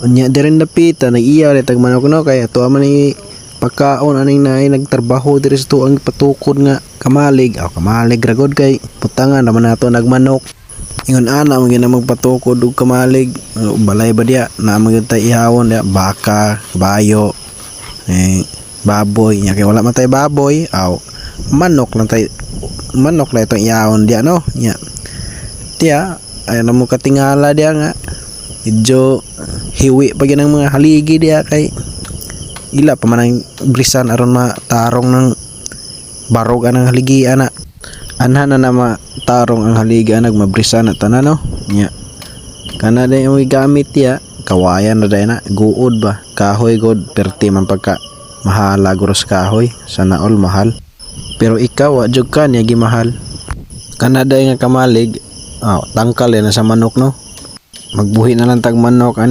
Unya diren dapita nag-iya ulit tag manok no kay ato man ni pagkaon aning naay nagtrabaho diri sa tuang patukod nga kamalig kamalig ragod kay putangan naman nato nagmanok ingon ana mo gina magpatukod og kamalig balay ba dia na magud tay ihawon dia baka bayo baboy nya kay wala man tay baboy manok lang itong ihawon dia no nya tiya ay namo katingala dia nga medyo hiwi pa gyud ang mga haligi dia kay ila pa man ang brisan aron matarong ng barog anang haligi ana anha na matarong ang haligi anag mabrisan na tanan no nya kana day ang gamit ya kawayan na day na guod ba kahoy god perti man pagka mahala guros kahoy sana all mahal pero ikaw wa jud ka niya gimahal kana day nga kamalig tangkal na sa manok no magbuhi na lang tag manok ani